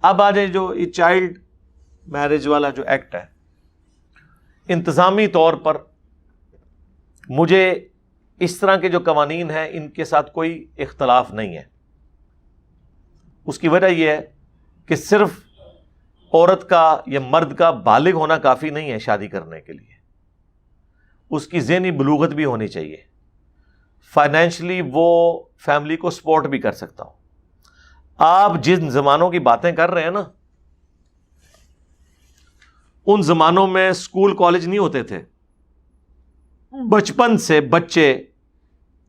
اب آ جائے جو یہ چائلڈ میرج والا جو ایکٹ ہے، انتظامی طور پر مجھے اس طرح کے جو قوانین ہیں ان کے ساتھ کوئی اختلاف نہیں ہے. اس کی وجہ یہ ہے کہ صرف عورت کا یا مرد کا بالغ ہونا کافی نہیں ہے شادی کرنے کے لیے، اس کی ذہنی بلوغت بھی ہونی چاہیے، فائنینشلی وہ فیملی کو سپورٹ بھی کر سکتا ہو. آپ جن زمانوں کی باتیں کر رہے ہیں نا، ان زمانوں میں اسکول کالج نہیں ہوتے تھے. بچپن سے بچے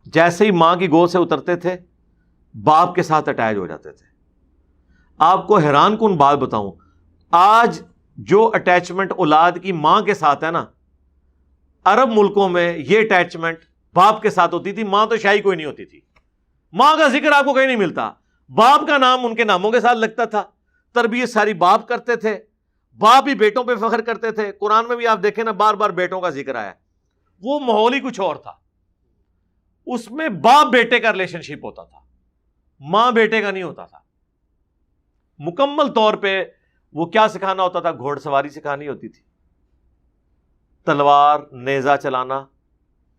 جیسے ہی ماں کی گود سے اترتے تھے باپ کے ساتھ اٹیچ ہو جاتے تھے. آپ کو حیران کن بات بتاؤں، آج جو اٹیچمنٹ اولاد کی ماں کے ساتھ ہے نا، عرب ملکوں میں یہ اٹیچمنٹ باپ کے ساتھ ہوتی تھی. ماں تو شاید کوئی نہیں ہوتی تھی، ماں کا ذکر آپ کو کہیں نہیں ملتا. باپ کا نام ان کے ناموں کے ساتھ لگتا تھا، تربیت ساری باپ کرتے تھے، باپ ہی بیٹوں پہ فخر کرتے تھے. قرآن میں بھی آپ دیکھیں نا، بار بار بیٹوں کا ذکر آیا. وہ ماحول ہی کچھ اور تھا، اس میں باپ بیٹے کا ریلیشن شپ ہوتا تھا، ماں بیٹے کا نہیں ہوتا تھا. مکمل طور پہ وہ کیا سکھانا ہوتا تھا؟ گھوڑ سواری سکھانی ہوتی تھی، تلوار نیزہ چلانا.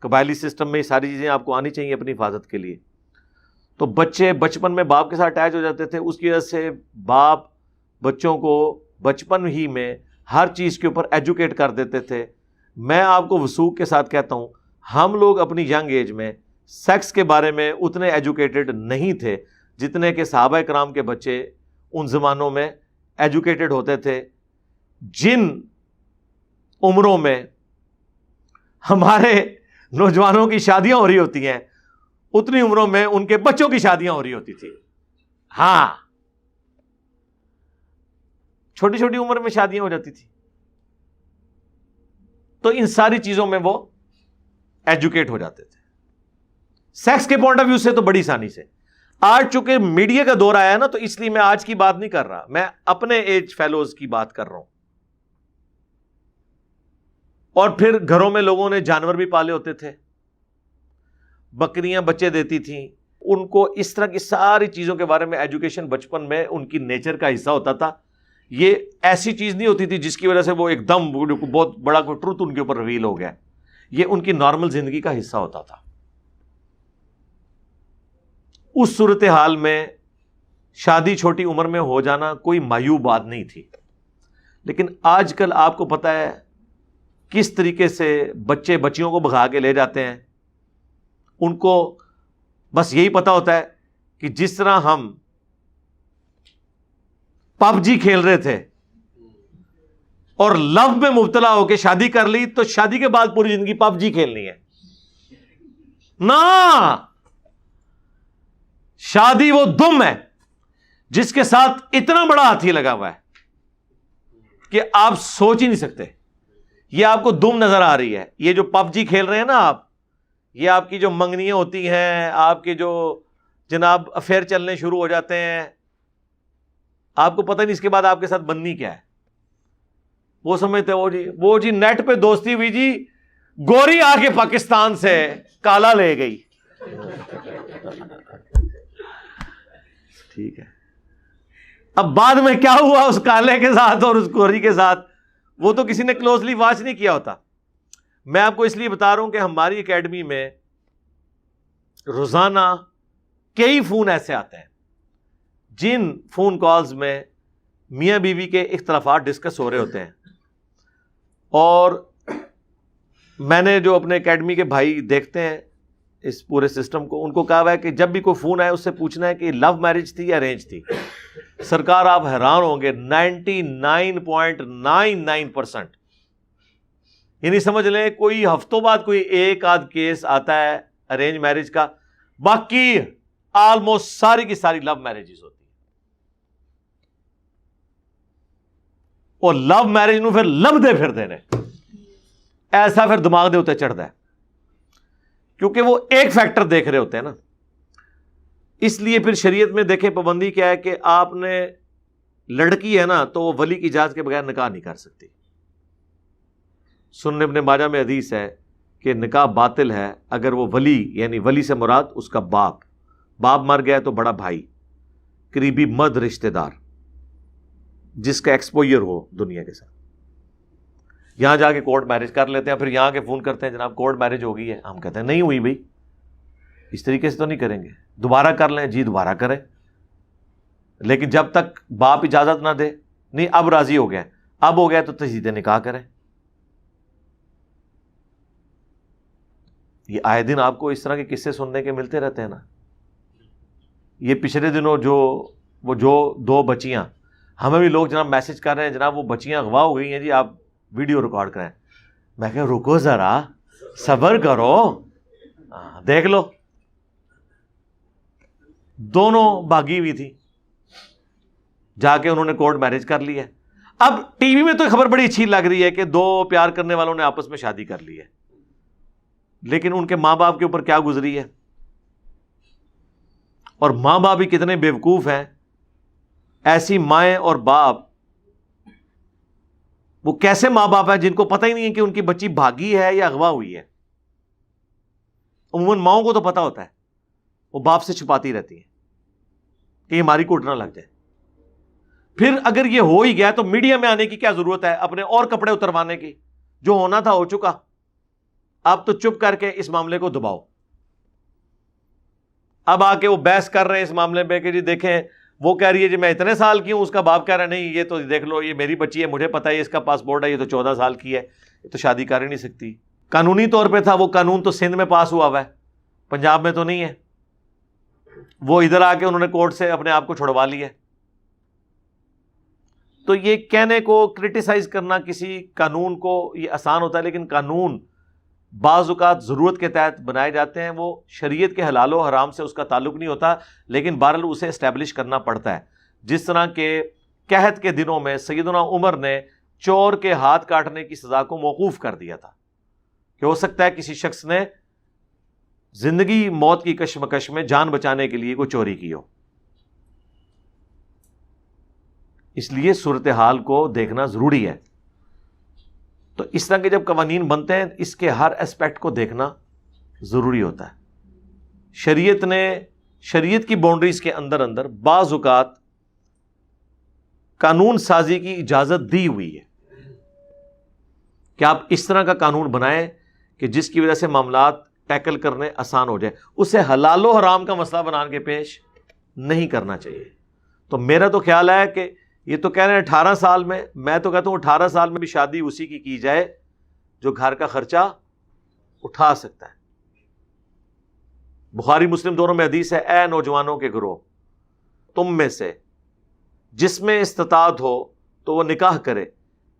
قبائلی سسٹم میں یہ ساری چیزیں آپ کو آنی چاہیے اپنی حفاظت کے لیے. تو بچے بچپن میں باپ کے ساتھ اٹیچ ہو جاتے تھے. اس کی وجہ سے باپ بچوں کو بچپن ہی میں ہر چیز کے اوپر ایجوکیٹ کر دیتے تھے. میں آپ کو وثوق کے ساتھ کہتا ہوں، ہم لوگ اپنی ینگ ایج میں سیکس کے بارے میں اتنے ایجوکیٹڈ نہیں تھے جتنے کہ صحابہ کرام کے بچے ان زمانوں میں ایجوکیٹڈ ہوتے تھے. جن عمروں میں ہمارے نوجوانوں کی شادیاں ہو رہی ہوتی ہیں، اتنی عمروں میں ان کے بچوں کی شادیاں ہو رہی ہوتی تھی. ہاں، چھوٹی چھوٹی عمر میں شادیاں ہو جاتی تھی. تو ان ساری چیزوں میں وہ ایجوکیٹ ہو جاتے تھے. سیکس کے پوائنٹ آف ویو سے تو بڑی آسانی سے. آج چونکہ میڈیا کا دور آیا نا، تو اس لیے میں آج کی بات نہیں کر رہا، میں اپنے ایج فیلوز کی بات کر رہا ہوں. اور پھر گھروں میں لوگوں نے جانور بھی پالے ہوتے تھے، بکریاں بچے دیتی تھیں. ان کو اس طرح کی ساری چیزوں کے بارے میں ایجوکیشن بچپن میں ان کی نیچر کا حصہ ہوتا تھا. یہ ایسی چیز نہیں ہوتی تھی جس کی وجہ سے وہ ایک دم بہت بڑا کوئی ٹروت ان کے اوپر ریویل ہو گیا. یہ ان کی نارمل زندگی کا حصہ ہوتا تھا. اس صورتحال میں شادی چھوٹی عمر میں ہو جانا کوئی معیوب بات نہیں تھی. لیکن آج کل آپ کو پتہ ہے کس طریقے سے بچے بچیوں کو بھگا کے لے جاتے ہیں. ان کو بس یہی پتا ہوتا ہے کہ جس طرح ہم پب جی کھیل رہے تھے اور لو میں مبتلا ہو کے شادی کر لی، تو شادی کے بعد پوری زندگی پب جی کھیلنی ہے نا. شادی وہ دم ہے جس کے ساتھ اتنا بڑا ہاتھی لگا ہوا ہے کہ آپ سوچ ہی نہیں سکتے. یہ آپ کو دم نظر آ رہی ہے. یہ جو پب جی کھیل رہے ہیں نا آپ، یہ آپ کی جو منگنیاں ہوتی ہیں، آپ کے جو جناب افیئر چلنے شروع ہو جاتے ہیں، آپ کو پتہ نہیں اس کے بعد آپ کے ساتھ بننی کیا ہے. وہ سمجھتے وہ جی نیٹ پہ دوستی ہوئی جی، گوری آ کے پاکستان سے کالا لے گئی. ٹھیک ہے، اب بعد میں کیا ہوا اس کالے کے ساتھ اور اس گوری کے ساتھ، وہ تو کسی نے کلوزلی واچ نہیں کیا ہوتا. میں آپ کو اس لیے بتا رہا ہوں کہ ہماری اکیڈمی میں روزانہ کئی فون ایسے آتے ہیں جن فون کالز میں میاں بیوی کے اختلافات ڈسکس ہو رہے ہوتے ہیں. اور میں نے جو اپنے اکیڈمی کے بھائی دیکھتے ہیں اس پورے سسٹم کو، ان کو کہا ہوا ہے کہ جب بھی کوئی فون آئے اس سے پوچھنا ہے کہ لو میرج تھی یا ارینج تھی. سرکار آپ حیران ہوں گے، 99.99%، یعنی سمجھ لیں کوئی ہفتوں بعد کوئی ایک آدھ کیس آتا ہے ارینج میرج کا، باقی آلموسٹ ساری کی ساری لو میرجز ہوتی ہیں. اور لو میرج نو پھر لبدے پھر دینے ایسا پھر دماغ دے ہوتے چڑھتا ہے، کیونکہ وہ ایک فیکٹر دیکھ رہے ہوتے ہیں نا. اس لیے پھر شریعت میں دیکھیں پابندی کیا ہے کہ آپ نے لڑکی ہے نا تو وہ ولی کی اجازت کے بغیر نکاح نہیں کر سکتی. سنن ابن ماجہ میں حدیث ہے کہ نکاح باطل ہے اگر وہ ولی، یعنی ولی سے مراد اس کا باپ مر گیا تو بڑا بھائی، قریبی مد رشتہ دار، جس کا ایکسپوئر ہو دنیا کے ساتھ. یہاں جا کے کورٹ میرج کر لیتے ہیں, پھر یہاں کے فون کرتے ہیں جناب کورٹ میرج ہو گئی ہے. ہم کہتے ہیں نہیں ہوئی بھائی, اس طریقے سے تو نہیں کریں گے, دوبارہ کر لیں. جی دوبارہ کریں, لیکن جب تک باپ اجازت نہ دے, نہیں اب راضی ہو گیا, اب ہو گیا تو تجدید نکاح کریں. یہ آئے دن آپ کو اس طرح کے قصے سننے کے ملتے رہتے ہیں نا. یہ پچھلے دنوں جو 2 بچیاں, ہمیں بھی لوگ جناب میسج کر رہے ہیں جناب وہ بچیاں اغوا ہو گئی ہیں جی, آپ ویڈیو ریکارڈ کریں. میں کہ رکو ذرا, صبر کرو, دیکھ لو. دونوں بھاگی ہوئی تھی, جا کے انہوں نے کورٹ میرج کر لی ہے. اب ٹی وی میں تو خبر بڑی اچھی لگ رہی ہے کہ 2 پیار کرنے والوں نے آپس میں شادی کر لی ہے, لیکن ان کے ماں باپ کے اوپر کیا گزری ہے, اور ماں باپ بھی کتنے بیوقوف ہیں. ایسی مائیں اور باپ, وہ کیسے ماں باپ ہیں جن کو پتہ ہی نہیں ہے کہ ان کی بچی بھاگی ہے یا اغوا ہوئی ہے. عموماً ماؤں کو تو پتہ ہوتا ہے, وہ باپ سے چھپاتی رہتی ہیں کہ یہ ہماری کوٹ نہ لگ جائے. پھر اگر یہ ہو ہی گیا تو میڈیا میں آنے کی کیا ضرورت ہے, اپنے اور کپڑے اتروانے کی. جو ہونا تھا ہو چکا, اب تو چپ کر کے اس معاملے کو دباؤ. اب آ کے وہ بحث کر رہے ہیں اس معاملے میں کہ جی دیکھیں وہ کہہ رہی ہے جی میں اتنے سال کی ہوں, اس کا باپ کہہ رہا ہے نہیں یہ تو دیکھ لو یہ میری بچی ہے, مجھے پتہ ہے اس کا پاسپورٹ ہے, یہ تو 14 سال کی ہے, یہ تو شادی کر ہی نہیں سکتی. قانونی طور پہ تھا, وہ قانون تو سندھ میں پاس ہوا ہے, پنجاب میں تو نہیں ہے. وہ ادھر آ کے انہوں نے کورٹ سے اپنے آپ کو چھڑوا لیا. تو یہ کہنے کو, کرٹیسائز کرنا کسی قانون کو یہ آسان ہوتا ہے, لیکن قانون بعض اوقات ضرورت کے تحت بنائے جاتے ہیں. وہ شریعت کے حلال و حرام سے اس کا تعلق نہیں ہوتا, لیکن بہرحال اسے اسٹیبلش کرنا پڑتا ہے. جس طرح کہ قحط کے دنوں میں سیدنا عمر نے چور کے ہاتھ کاٹنے کی سزا کو موقوف کر دیا تھا, کہ ہو سکتا ہے کسی شخص نے زندگی موت کی کشمکش میں جان بچانے کے لیے کوئی چوری کی ہو. اس لیے صورتحال کو دیکھنا ضروری ہے. تو اس طرح کے جب قوانین بنتے ہیں اس کے ہر اسپیکٹ کو دیکھنا ضروری ہوتا ہے. شریعت کی باؤنڈریز کے اندر بعض اوقات قانون سازی کی اجازت دی ہوئی ہے کہ آپ اس طرح کا قانون بنائیں کہ جس کی وجہ سے معاملات ٹیکل کرنے آسان ہو جائے. اسے حلال و حرام کا مسئلہ بنا کے پیش نہیں کرنا چاہیے. تو میرا تو خیال ہے کہ یہ تو کہہ رہے ہیں 18 سال میں تو کہتا ہوں 18 سال میں بھی شادی اسی کی جائے جو گھر کا خرچہ اٹھا سکتا ہے. بخاری مسلم دونوں میں حدیث ہے, اے نوجوانوں کے گروہ, تم میں سے جس میں استطاعت ہو تو وہ نکاح کرے,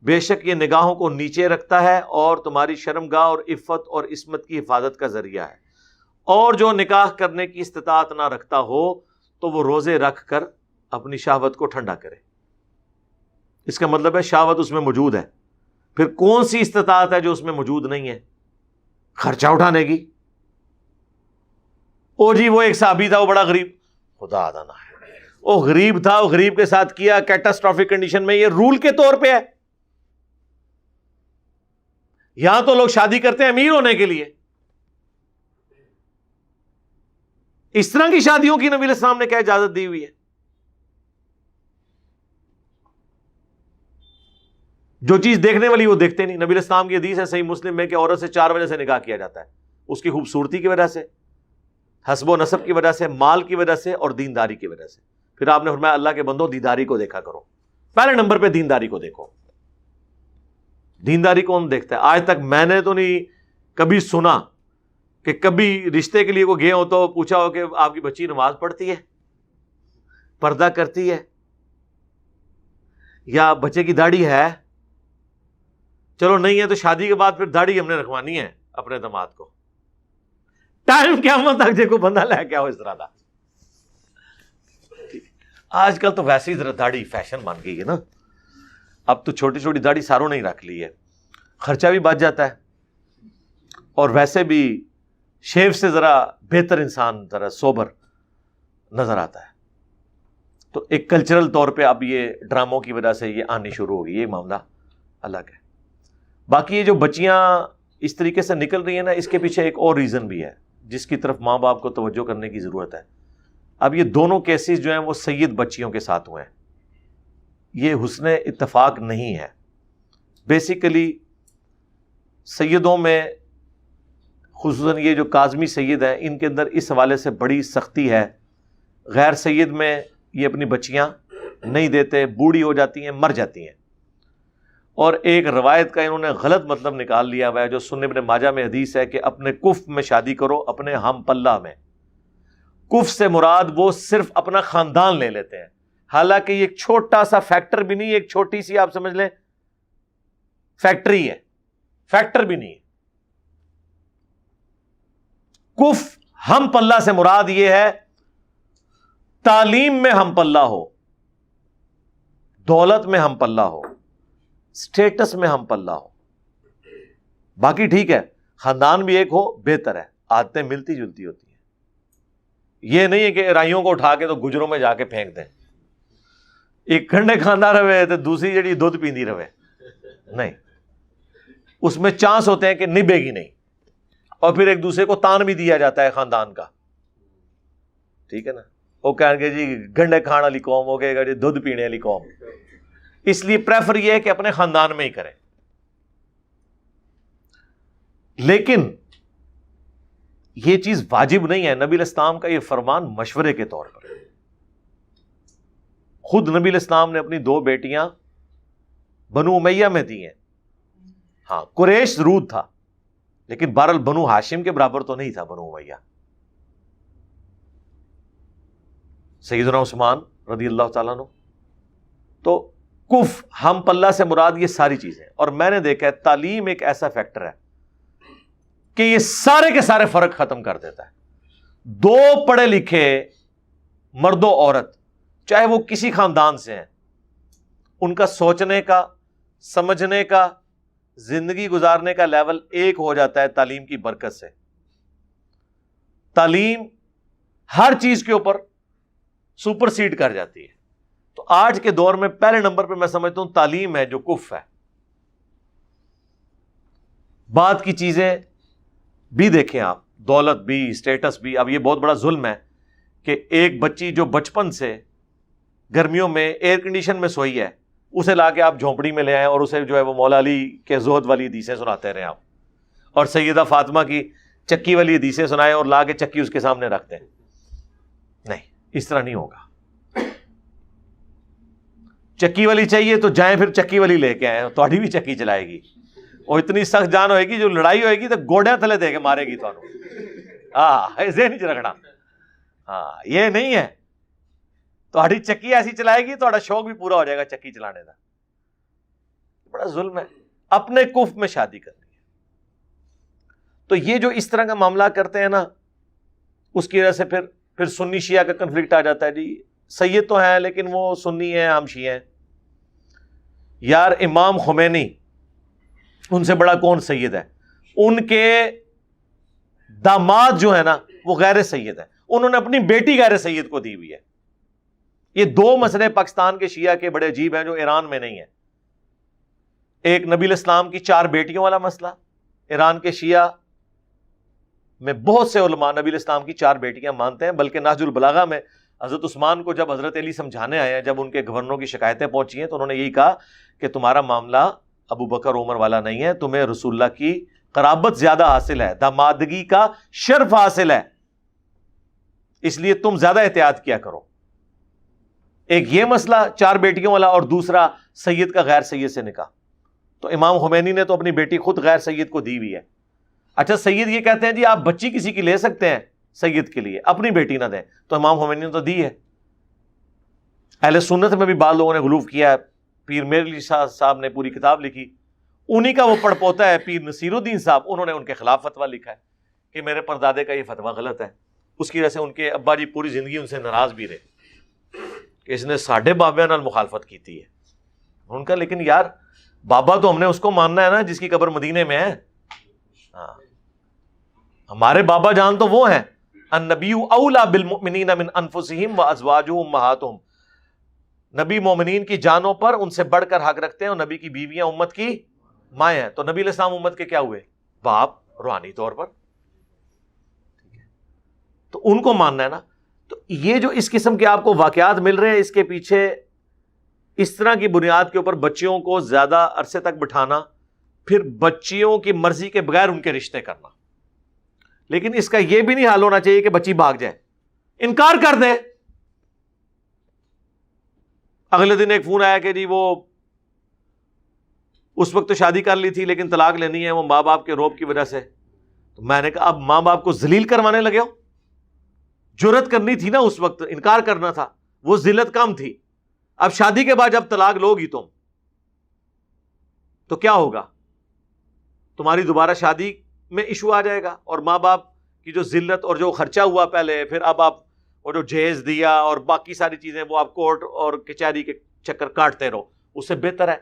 بے شک یہ نگاہوں کو نیچے رکھتا ہے اور تمہاری شرمگاہ اور عفت اور عصمت کی حفاظت کا ذریعہ ہے. اور جو نکاح کرنے کی استطاعت نہ رکھتا ہو تو وہ روزے رکھ کر اپنی شہوت کو ٹھنڈا کرے. اس کا مطلب ہے شہوت اس میں موجود ہے. پھر کون سی استطاعت ہے جو اس میں موجود نہیں ہے؟ خرچہ اٹھانے کی. او جی وہ ایک صحابی تھا, وہ بڑا غریب, خدا آدھانا ہے, وہ غریب تھا, وہ غریب کے ساتھ کیا کیٹاسٹرافک کنڈیشن میں. یہ رول کے طور پہ ہے. یہاں تو لوگ شادی کرتے ہیں امیر ہونے کے لیے. اس طرح کی شادیوں کی نبی علیہ السلام نے کیا اجازت دی ہوئی ہے؟ جو چیز دیکھنے والی وہ دیکھتے نہیں. نبی علیہ السلام کی حدیث ہے صحیح مسلم میں کہ عورت سے 4 وجہ سے نکاح کیا جاتا ہے. اس کی خوبصورتی کی وجہ سے, حسب و نسب کی وجہ سے, مال کی وجہ سے اور دینداری کی وجہ سے. پھر آپ نے فرمایا اللہ کے بندو دینداری کو دیکھا کرو. پہلے نمبر پہ دینداری کو دیکھو. دینداری کون دیکھتا ہے؟ آج تک میں نے تو نہیں کبھی سنا کہ کبھی رشتے کے لیے کو گئے ہو تو پوچھا ہو کہ آپ کی بچی نماز پڑھتی ہے, پردہ کرتی ہے, یا بچے کی داڑھی ہے. چلو نہیں ہے تو شادی کے بعد پھر داڑھی ہم نے رکھوانی ہے اپنے داماد کو. ٹائم قیامت تک جے کو بندہ لے کے آؤ اس طرح دا. آج کل تو ویسے ہی ذرا داڑھی فیشن بن گئی ہے نا. اب تو چھوٹی چھوٹی داڑھی ساروں نے ہی رکھ لی ہے. خرچہ بھی بچ جاتا ہے اور ویسے بھی شیو سے ذرا بہتر انسان ذرا سوبر نظر آتا ہے. تو ایک کلچرل طور پہ اب یہ ڈراموں کی وجہ سے یہ آنی شروع ہوگی, یہ معاملہ الگ ہے. باقی یہ جو بچیاں اس طریقے سے نکل رہی ہیں نا, اس کے پیچھے ایک اور ریزن بھی ہے جس کی طرف ماں باپ کو توجہ کرنے کی ضرورت ہے. اب یہ دونوں کیسز جو ہیں وہ سید بچیوں کے ساتھ ہوئے ہیں. یہ حسن اتفاق نہیں ہے. بیسیکلی سیدوں میں خصوصاً یہ جو کاظمی سید ہیں ان کے اندر اس حوالے سے بڑی سختی ہے. غیر سید میں یہ اپنی بچیاں نہیں دیتے، بوڑھی ہو جاتی ہیں، مر جاتی ہیں. اور ایک روایت کا انہوں نے غلط مطلب نکال لیا ہوا ہے جو سنن ابن ماجہ میں حدیث ہے کہ اپنے کف میں شادی کرو، اپنے ہم پلہ میں. کف سے مراد وہ صرف اپنا خاندان لے لیتے ہیں، حالانکہ یہ ایک چھوٹا سا فیکٹر بھی نہیں، ایک چھوٹی سی آپ سمجھ لیں فیکٹری ہے، فیکٹر بھی نہیں ہے. کف ہم پلہ سے مراد یہ ہے تعلیم میں ہم پلہ ہو، دولت میں ہم پلہ ہو، سٹیٹس میں ہم پلہ ہو. باقی ٹھیک ہے خاندان بھی ایک ہو بہتر ہے، عادتیں ملتی جلتی ہوتی ہیں. یہ نہیں ہے کہ رائیوں کو اٹھا کے تو گجروں میں جا کے پھینک دیں، ایک کھنڈے کھانا رہے تو دوسری جڑی دودھ پیندی رہے، نہیں. اس میں چانس ہوتے ہیں کہ نبھے گی نہیں، اور پھر ایک دوسرے کو تان بھی دیا جاتا ہے خاندان کا. ٹھیک ہے نا، وہ کہیں گے جی گنڈے کھان والی قوم ہو گئے گا جی دودھ پینے والی قوم. اس لیے پریفر یہ ہے کہ اپنے خاندان میں ہی کریں. لیکن یہ چیز واجب نہیں ہے. نبی الاسلام کا یہ فرمان مشورے کے طور پر. خود نبی الاسلام نے اپنی 2 بیٹیاں بنو امیہ میں دی ہیں. ہاں قریش ضرور تھا لیکن بہرحال بنو ہاشم کے برابر تو نہیں تھا بنو امیہ. سیدنا عثمان رضی اللہ تعالیٰ عنہ. تو کف ہم پلہ سے مراد یہ ساری چیزیں. اور میں نے دیکھا ہے تعلیم ایک ایسا فیکٹر ہے کہ یہ سارے کے سارے فرق ختم کر دیتا ہے. 2 پڑھے لکھے مرد و عورت چاہے وہ کسی خاندان سے ہیں، ان کا سوچنے کا، سمجھنے کا، زندگی گزارنے کا لیول ایک ہو جاتا ہے تعلیم کی برکت سے. تعلیم ہر چیز کے اوپر سپر سیڈ کر جاتی ہے. تو آج کے دور میں پہلے نمبر پہ میں سمجھتا ہوں تعلیم ہے جو کف ہے. بعد کی چیزیں بھی دیکھیں آپ، دولت بھی، اسٹیٹس بھی. اب یہ بہت بڑا ظلم ہے کہ ایک بچی جو بچپن سے گرمیوں میں ایئر کنڈیشن میں سوئی ہے اسے لا کے آپ جھونپڑی میں لے آئیں اور اسے جو ہے وہ مولا علی کے زہد والی حدیثیں سناتے رہے آپ، اور سیدہ فاطمہ کی چکی والی حدیثیں سنائیں اور لا کے چکی اس کے سامنے رکھتے ہیں. نہیں، اس طرح نہیں ہوگا. چکی والی چاہیے تو جائیں پھر چکی والی لے کے آئیں، تھوڑی بھی چکی چلائے گی. وہ اتنی سخت جان ہوئے گی جو لڑائی ہوئے گی تو گوڑیاں تھلے دے کے مارے گی تو. ایسے نہیں رکھنا. ہاں یہ نہیں ہے، تھوڑی چکی ایسی چلائے گی تھوڑا شوق بھی پورا ہو جائے گا چکی چلانے کا. بڑا ظلم ہے. اپنے کف میں شادی کرنی ہے. تو یہ جو اس طرح کا معاملہ کرتے ہیں نا، اس کی وجہ سے پھر سنی شیعہ کا کنفلکٹ آ جاتا ہے. جی سید تو ہیں لیکن وہ سنی ہیں، ہم شیعہ ہیں. یار امام خمینی ان سے بڑا کون سید ہے؟ ان کے داماد جو ہے نا وہ غیر سید ہے، انہوں نے اپنی بیٹی غیر سید کو دی ہوئی ہے. یہ 2 مسئلے پاکستان کے شیعہ کے بڑے عجیب ہیں جو ایران میں نہیں ہے. ایک نبی الاسلام کی 4 بیٹیوں والا مسئلہ. ایران کے شیعہ میں بہت سے علماء نبی الاسلام کی 4 بیٹیاں مانتے ہیں، بلکہ نہج البلاغہ میں حضرت عثمان کو جب حضرت علی سمجھانے آئے ہیں، جب ان کے گورنروں کی شکایتیں پہنچی ہیں تو انہوں نے یہی کہا کہ تمہارا معاملہ ابو بکر عمر والا نہیں ہے، تمہیں رسول اللہ کی قرابت زیادہ حاصل ہے، دامادگی کا شرف حاصل ہے، اس لیے تم زیادہ احتیاط کیا کرو. ایک یہ مسئلہ 4 بیٹیوں والا، اور دوسرا سید کا غیر سید سے نکاح. تو امام خمینی نے تو اپنی بیٹی خود غیر سید کو دی ہوئی ہے. اچھا سید یہ کہتے ہیں جی آپ بچی کسی کی لے سکتے ہیں سید کے لیے، اپنی بیٹی نہ دیں. تو امام خمینی نے تو دی ہے. اہل سنت میں بھی بعض لوگوں نے غلوف کیا ہے. پیر میر علی شاہ صاحب نے پوری کتاب لکھی، انہی کا وہ پڑھ پوتا ہے پیر نصیر الدین صاحب، انہوں نے ان کے خلاف فتویٰ لکھا ہے کہ میرے پردادے کا یہ فتویٰ غلط ہے. اس کی وجہ سے ان کے ابا جی پوری زندگی ان سے ناراض بھی رہے کہ اس نے ساڈے بابے نال مخالفت کی ہے. ان کا لیکن یار بابا تو ہم نے اس کو ماننا ہے نا جس کی قبر مدینے میں ہے. ہاں ہمارے بابا جان تو وہ ہیں، النبی اولی بالمؤمنین من انفسہم وازواجہ امہاتہم. نبی مومنین کی جانوں پر ان سے بڑھ کر حق رکھتے ہیں، اور نبی کی بیویاں امت کی مائیں ہیں. تو نبی علیہ السلام امت کے کیا ہوئے؟ باپ روحانی طور پر. تو ان کو ماننا ہے نا. تو یہ جو اس قسم کے آپ کو واقعات مل رہے ہیں، اس کے پیچھے اس طرح کی بنیاد کے اوپر بچیوں کو زیادہ عرصے تک بٹھانا، پھر بچیوں کی مرضی کے بغیر ان کے رشتے کرنا. لیکن اس کا یہ بھی نہیں حال ہونا چاہیے کہ بچی بھاگ جائے، انکار کر دے. اگلے دن ایک فون آیا کہ جی وہ اس وقت تو شادی کر لی تھی لیکن طلاق لینی ہے وہ ماں باپ کے روب کی وجہ سے. تو میں نے کہا اب ماں باپ کو ذلیل کروانے لگے ہو؟ جرأت کرنی تھی نا اس وقت، انکار کرنا تھا، وہ ذلت کم تھی. اب شادی کے بعد جب طلاق لو گی تم تو کیا ہوگا؟ تمہاری دوبارہ شادی میں ایشو آ جائے گا، اور ماں باپ کی جو ذلت اور جو خرچہ ہوا پہلے، پھر اب آپ وہ جو جہیز دیا اور باقی ساری چیزیں وہ آپ کورٹ اور کچہری کے چکر کاٹتے رہو. اس سے بہتر ہے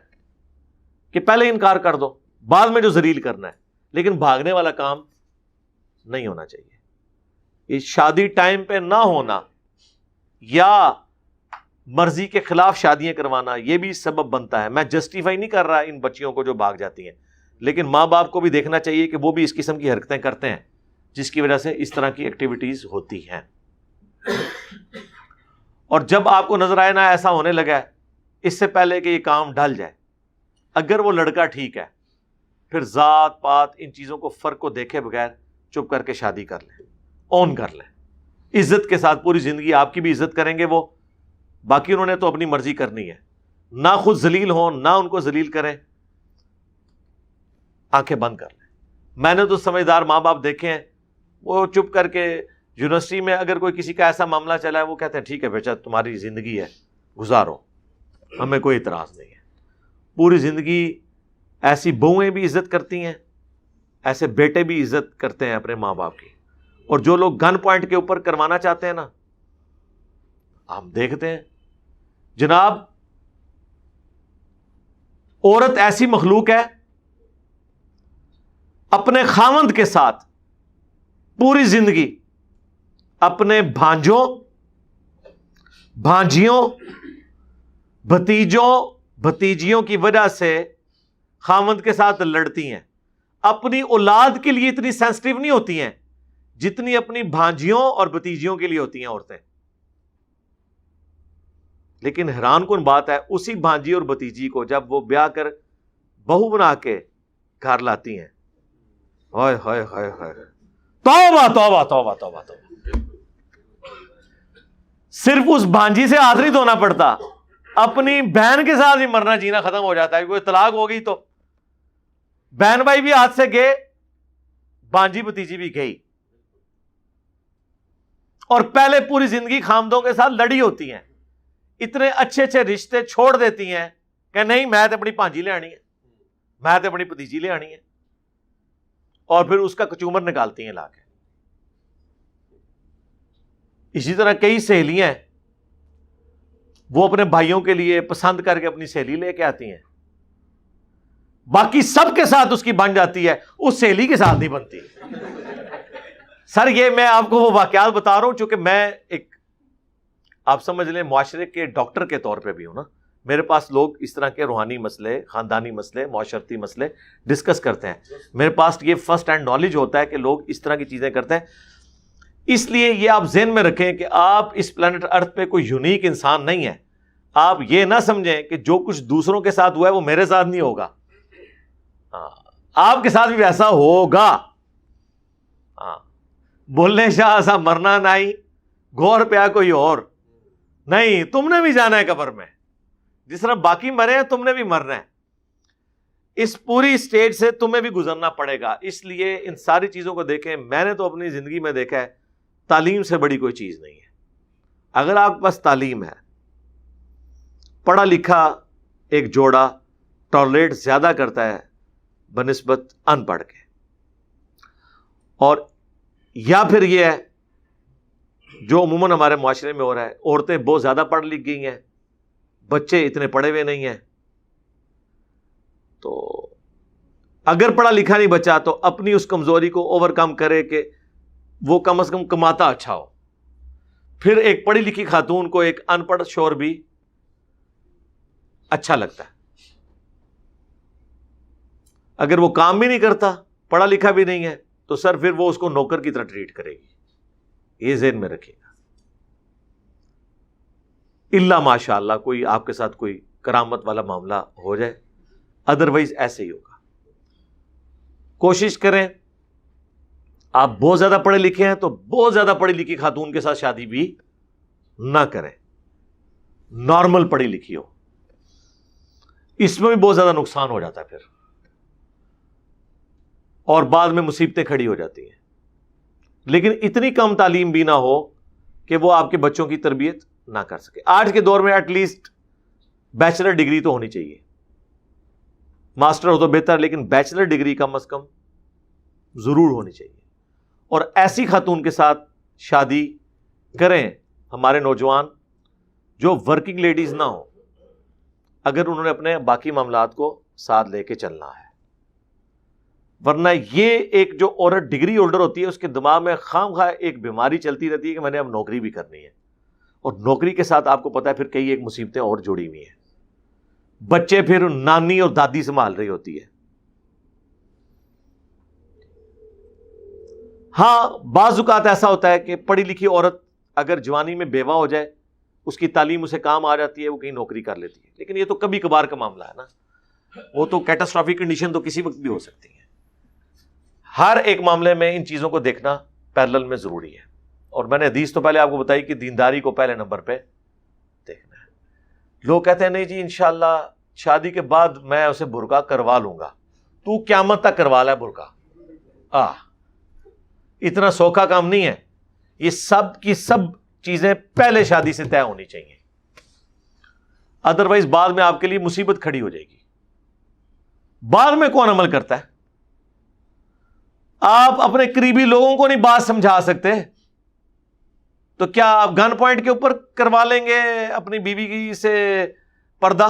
کہ پہلے انکار کر دو، بعد میں جو ذلیل کرنا ہے. لیکن بھاگنے والا کام نہیں ہونا چاہیے. یہ شادی ٹائم پہ نہ ہونا یا مرضی کے خلاف شادیاں کروانا یہ بھی سبب بنتا ہے. میں جسٹیفائی نہیں کر رہا ان بچیوں کو جو بھاگ جاتی ہیں، لیکن ماں باپ کو بھی دیکھنا چاہیے کہ وہ بھی اس قسم کی حرکتیں کرتے ہیں جس کی وجہ سے اس طرح کی ایکٹیویٹیز ہوتی ہیں. اور جب آپ کو نظر آئے نا ایسا ہونے لگا ہے، اس سے پہلے کہ یہ کام ڈل جائے، اگر وہ لڑکا ٹھیک ہے پھر ذات پات ان چیزوں کو فرق کو دیکھے بغیر چپ کر کے شادی کر لیں، اون کر لیں. عزت کے ساتھ پوری زندگی آپ کی بھی عزت کریں گے وہ، باقی انہوں نے تو اپنی مرضی کرنی ہے. نہ خود ذلیل ہوں نہ ان کو ذلیل کریں، آنکھیں بند کر لیں. میں نے تو سمجھدار ماں باپ دیکھے ہیں، وہ چپ کر کے یونیورسٹی میں اگر کوئی کسی کا ایسا معاملہ چلا ہے وہ کہتے ہیں ٹھیک ہے بیٹا تمہاری زندگی ہے گزارو، ہمیں کوئی اعتراض نہیں ہے. پوری زندگی ایسی بہویں بھی عزت کرتی ہیں، ایسے بیٹے بھی عزت کرتے ہیں اپنے ماں باپ کی. اور جو لوگ گن پوائنٹ کے اوپر کروانا چاہتے ہیں نا، ہم دیکھتے ہیں جناب عورت ایسی مخلوق ہے اپنے خاوند کے ساتھ پوری زندگی اپنے بھانجوں، بھانجیوں، بھتیجوں، بھتیجیوں کی وجہ سے خاوند کے ساتھ لڑتی ہیں. اپنی اولاد کے لیے اتنی سینسٹیو نہیں ہوتی ہیں جتنی اپنی بھانجیوں اور بھتیجیوں کے لیے ہوتی ہیں عورتیں. لیکن حیران کن بات ہے، اسی بھانجی اور بھتیجی کو جب وہ بیاہ کر بہو بنا کے گھر لاتی ہیں، ہائے ہائے ہائے ہائے، توبہ توبہ توبہ توبہ توبہ. صرف اس بھانجی سے ہاتھ نہیں دھونا پڑتا، اپنی بہن کے ساتھ بھی مرنا جینا ختم ہو جاتا ہے. کوئی طلاق ہو گئی تو بہن بھائی بھی ہاتھ سے گئے، بھانجی بھتیجی بھی گئی. اور پہلے پوری زندگی خامدوں کے ساتھ لڑی ہوتی ہیں، اتنے اچھے اچھے رشتے چھوڑ دیتی ہیں کہ نہیں میں تو اپنی بھانجی لے آنی ہے، میں تو اپنی بھتیجی لے آنی ہے، اور پھر اس کا کچومر نکالتی ہیں لا کے. اسی طرح کئی سہیلیاں ہیں، وہ اپنے بھائیوں کے لیے پسند کر کے اپنی سہیلی لے کے آتی ہیں، باقی سب کے ساتھ اس کی بن جاتی ہے، اس سہیلی کے ساتھ نہیں بنتی. سر یہ میں آپ کو وہ واقعات بتا رہا ہوں چونکہ میں ایک آپ سمجھ لیں معاشرے کے ڈاکٹر کے طور پہ بھی ہوں نا. میرے پاس لوگ اس طرح کے روحانی مسئلے، خاندانی مسئلے، معاشرتی مسئلے ڈسکس کرتے ہیں. میرے پاس یہ فرسٹ ہینڈ نالج ہوتا ہے کہ لوگ اس طرح کی چیزیں کرتے ہیں. اس لیے یہ آپ ذہن میں رکھیں کہ آپ اس پلانٹ ارتھ پہ کوئی یونیک انسان نہیں ہے. آپ یہ نہ سمجھیں کہ جو کچھ دوسروں کے ساتھ ہوا ہے وہ میرے ساتھ نہیں ہوگا. آپ کے ساتھ بھی ویسا ہوگا. بولنے شاہ ایسا مرنا نہیں، گور پیا کوئی اور نہیں. تم نے بھی جانا ہے قبر میں، جس طرح باقی مرے ہیں تم نے بھی مرنا ہے. اس پوری اسٹیج سے تمہیں بھی گزرنا پڑے گا. اس لیے ان ساری چیزوں کو دیکھیں. میں نے تو اپنی زندگی میں دیکھا ہے تعلیم سے بڑی کوئی چیز نہیں ہے. اگر آپ کے پاس تعلیم ہے، پڑھا لکھا ایک جوڑا ٹالریٹ زیادہ کرتا ہے بنسبت ان پڑھ کے. اور یا پھر یہ ہے جو عموماً ہمارے معاشرے میں ہو رہا ہے، عورتیں بہت زیادہ پڑھ لکھ گئی ہیں، بچے اتنے پڑھے ہوئے نہیں ہیں. تو اگر پڑھا لکھا نہیں بچا تو اپنی اس کمزوری کو اوور کم کرے کہ وہ کم از کم کماتا اچھا ہو. پھر ایک پڑھی لکھی خاتون کو ایک ان پڑھ شور بھی اچھا لگتا ہے. اگر وہ کام بھی نہیں کرتا، پڑھا لکھا بھی نہیں ہے، تو سر پھر وہ اس کو نوکر کی طرح ٹریٹ کرے گی. یہ ذہن میں رکھیے گا. الا ماشاء اللہ کوئی آپ کے ساتھ کوئی کرامت والا معاملہ ہو جائے، ادروائز ایسے ہی ہوگا۔ کوشش کریں، آپ بہت زیادہ پڑھے لکھے ہیں تو بہت زیادہ پڑھی لکھی خاتون کے ساتھ شادی بھی نہ کریں، نارمل پڑھی لکھی ہو، اس میں بھی بہت زیادہ نقصان ہو جاتا ہے پھر، اور بعد میں مصیبتیں کھڑی ہو جاتی ہیں۔ لیکن اتنی کم تعلیم بھی نہ ہو کہ وہ آپ کے بچوں کی تربیت نہ کر سکے۔ آج کے دور میں ایٹ لیسٹ بیچلر ڈگری تو ہونی چاہیے، ماسٹر ہو تو بہتر، لیکن بیچلر ڈگری کم از کم ضرور ہونی چاہیے۔ اور ایسی خاتون کے ساتھ شادی کریں ہمارے نوجوان جو ورکنگ لیڈیز نہ ہوں، اگر انہوں نے اپنے باقی معاملات کو ساتھ لے کے چلنا ہے۔ ورنہ یہ ایک جو عورت ڈگری ہولڈر ہوتی ہے اس کے دماغ میں خام خواہ ایک بیماری چلتی رہتی ہے کہ میں نے اب نوکری بھی کرنی ہے، اور نوکری کے ساتھ آپ کو پتا ہے پھر کئی ایک مصیبتیں اور جڑی ہوئی ہیں، بچے پھر نانی اور دادی سنبھال رہی ہوتی ہے۔ ہاں بعض اوقات ایسا ہوتا ہے کہ پڑھی لکھی عورت اگر جوانی میں بیوہ ہو جائے، اس کی تعلیم اسے کام آ جاتی ہے، وہ کہیں نوکری کر لیتی ہے، لیکن یہ تو کبھی کبھار کا معاملہ ہے نا، وہ تو کیٹاسٹرافک کنڈیشن تو کسی وقت بھی ہو سکتی ہے۔ ہر ایک معاملے میں ان چیزوں کو دیکھنا پیرلل میں ضروری ہے، اور میں نے حدیث تو پہلے آپ کو بتائی کہ دینداری کو پہلے نمبر پہ دیکھنا ہے۔ لوگ کہتے ہیں نہیں جی انشاءاللہ شادی کے بعد میں اسے برقع کروا لوں گا، تو قیامت تک کروا لے برقع، اتنا سوکھا کام نہیں ہے، یہ سب کی سب چیزیں پہلے شادی سے طے ہونی چاہیے، ادروائز بعد میں آپ کے لیے مصیبت کھڑی ہو جائے گی۔ بعد میں کون عمل کرتا ہے؟ آپ اپنے قریبی لوگوں کو نہیں بات سمجھا سکتے تو کیا آپ گن پوائنٹ کے اوپر کروا لیں گے اپنی بیوی سے پردہ؟